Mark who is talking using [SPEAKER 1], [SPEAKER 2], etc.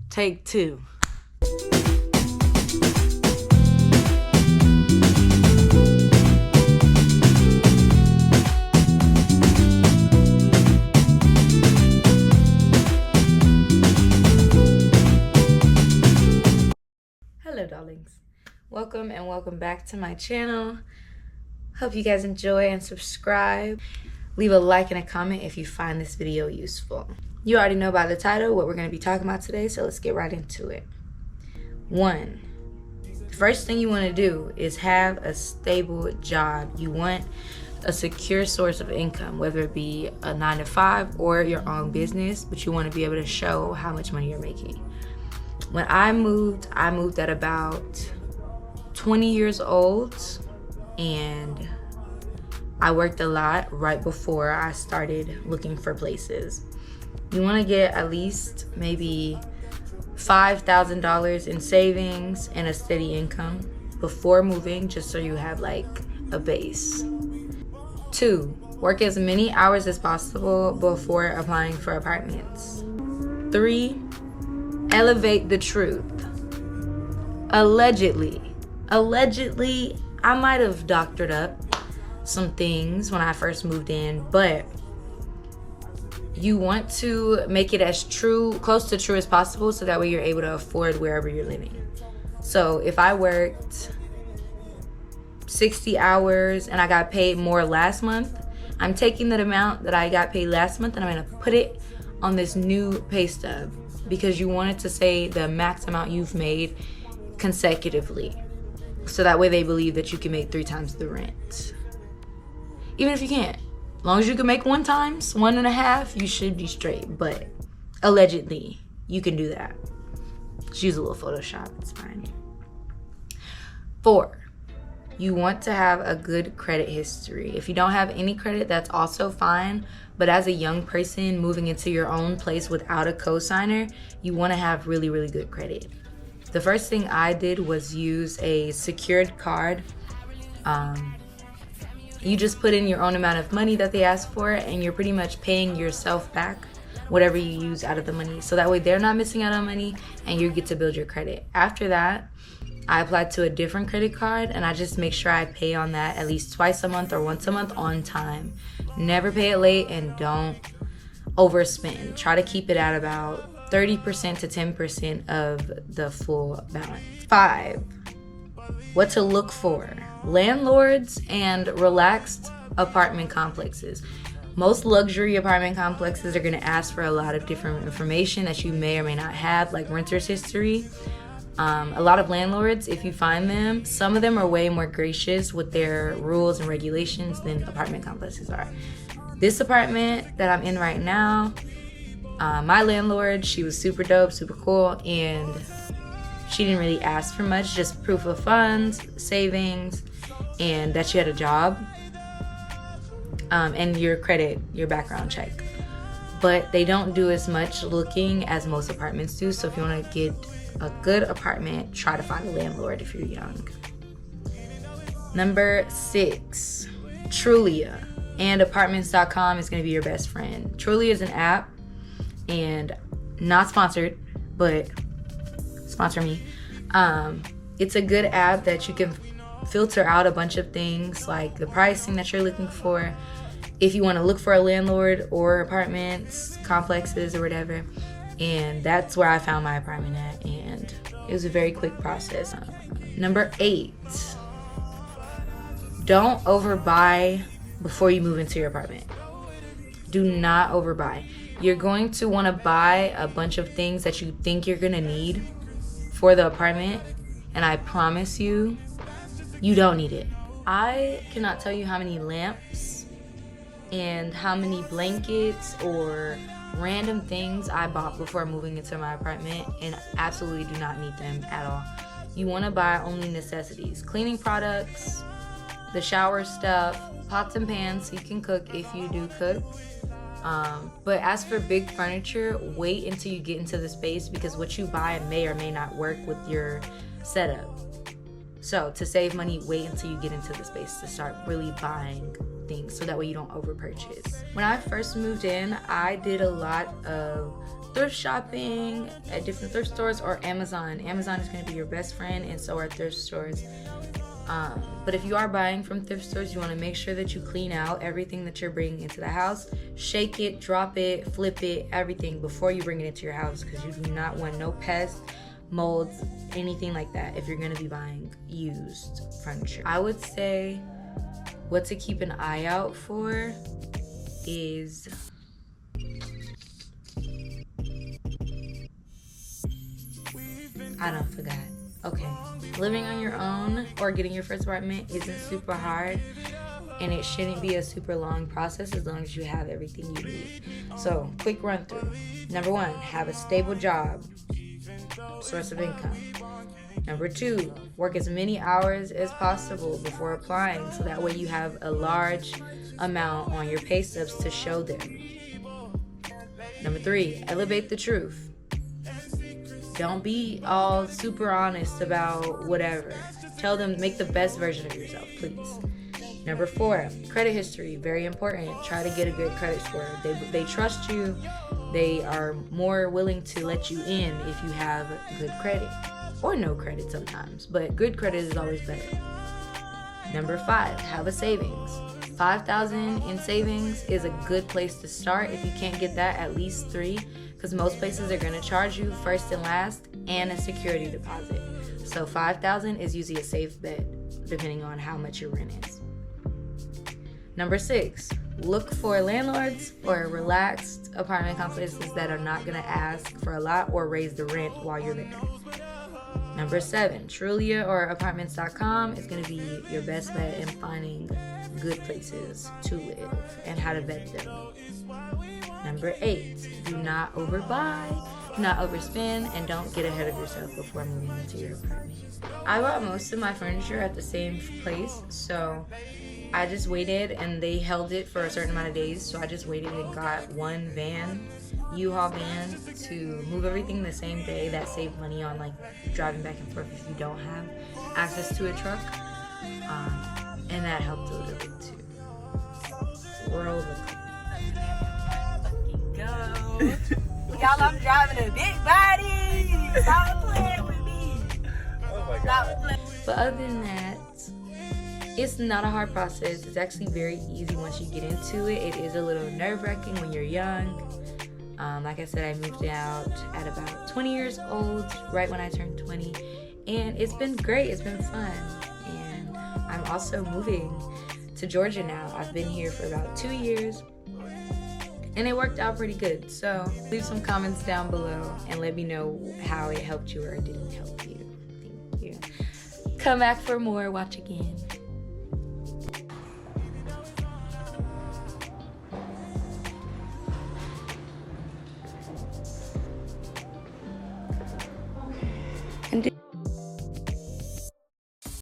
[SPEAKER 1] Take two. Hello darlings, welcome back to my channel. Hope you guys enjoy and subscribe. Leave a like and a comment if you find this video useful. You already know by the title what we're going to be talking about today, so let's get right into it. 1, the first thing you want to do is have a stable job. You want a secure source of income, whether it be a 9-to-5 or your own business, but you want to be able to show how much money you're making. When I moved at about 20 years old, and I worked a lot right before I started looking for places. You want to get at least maybe $5,000 in savings and a steady income before moving, just so you have like a base. 2, work as many hours as possible before applying for apartments. 3, elevate the truth. Allegedly, I might have doctored up some things when I first moved in, but you want to make it as close to true as possible, so that way you're able to afford wherever you're living. So if I worked 60 hours and I got paid more last month, I'm taking that amount that I got paid last month and I'm gonna put it on this new pay stub, because you want it to say the max amount you've made consecutively, so that way they believe that you can make 3 times the rent. Even if you can't, as long as you can make 1 times 1.5, you should be straight. But allegedly, you can do that. Just use a little Photoshop, it's fine. 4, you want to have a good credit history. If you don't have any credit, that's also fine. But as a young person moving into your own place without a cosigner, you want to have really, really good credit. The first thing I did was use a secured card. You just put in your own amount of money that they ask for, and you're pretty much paying yourself back whatever you use out of the money. So that way they're not missing out on money and you get to build your credit. After that, I applied to a different credit card, and I just make sure I pay on that at least twice a month or once a month on time. Never pay it late, and don't overspend. Try to keep it at about 30% to 10% of the full balance. 5, what to look for. Landlords and relaxed apartment complexes. Most luxury apartment complexes are going to ask for a lot of different information that you may or may not have, like renter's history. A lot of landlords, if you find them, some of them are way more gracious with their rules and regulations than apartment complexes are. This apartment that I'm in right now, my landlord, she was super dope, super cool, and she didn't really ask for much, just proof of funds, savings, and that you had a job, and your credit, your background check. But they don't do as much looking as most apartments do, so if you want to get a good apartment, try to find a landlord if you're young. Number 6, Trulia and Apartments.com is going to be your best friend. Trulia is an app, and not sponsored, but sponsor me. It's a good app that you can filter out a bunch of things, like the pricing that you're looking for, if you want to look for a landlord or apartments, complexes, or whatever. And that's where I found my apartment at, and it was a very quick process. Number 8, don't overbuy before you move into your apartment. Do not overbuy. You're going to want to buy a bunch of things that you think you're going to need for the apartment, and I promise you, you don't need it. I cannot tell you how many lamps and how many blankets or random things I bought before moving into my apartment, and absolutely do not need them at all. You want to buy only necessities, cleaning products, the shower stuff, pots and pans so you can cook if you do cook. But as for big furniture, wait until you get into the space, because what you buy may or may not work with your setup. So to save money, wait until you get into the space to start really buying things, so that way you don't over purchase. When I first moved in, I did a lot of thrift shopping at different thrift stores or Amazon. Amazon is going to be your best friend, and so are thrift stores. But if you are buying from thrift stores, you want to make sure that you clean out everything that you're bringing into the house. Shake it, drop it, flip it, everything before you bring it into your house, because you do not want no pests, molds, anything like that if you're going to be buying used furniture. I would say what to keep an eye out for is I forgot. Okay, living on your own or getting your first apartment isn't super hard, and it shouldn't be a super long process as long as you have everything you need. So, quick run through. Number 1, have a stable job, source of income. Number 2, work as many hours as possible before applying, so that way you have a large amount on your pay stubs to show them. Number 3, elevate the truth. Don't be all super honest about whatever. Tell them, make the best version of yourself, please. Number 4, credit history, very important. Try to get a good credit score. They trust you. They are more willing to let you in if you have good credit, or no credit sometimes, but good credit is always better. Number 5, have a savings. $5,000 in savings is a good place to start. If you can't get that, at least 3, because most places are going to charge you first and last and a security deposit. So $5,000 is usually a safe bet depending on how much your rent is. Number 6, look for landlords or relaxed apartment complexes that are not going to ask for a lot or raise the rent while you're there. Number 7, Trulia or apartments.com is going to be your best bet in finding good places to live and how to vet them. Number 8, do not overbuy, do not overspend, and don't get ahead of yourself before moving into your apartment. I bought most of my furniture at the same place, so I just waited, and they held it for a certain amount of days, so I just waited and got one van, U-Haul van, to move everything the same day. That saved money on like driving back and forth if you don't have access to a truck, and that helped a little bit too. World go. Y'all, I'm driving a big body. Stop playing with me.
[SPEAKER 2] Oh my God.
[SPEAKER 1] But other than that, it's not a hard process. It's actually very easy once you get into it. It is a little nerve-wracking when you're young. Like I said, I moved out at about 20 years old, right when I turned 20. And it's been great. It's been fun. And I'm also moving to Georgia now. I've been here for about 2 years. And it worked out pretty good. So leave some comments down below and let me know how it helped you or it didn't help you. Thank you. Come back for more. Watch again.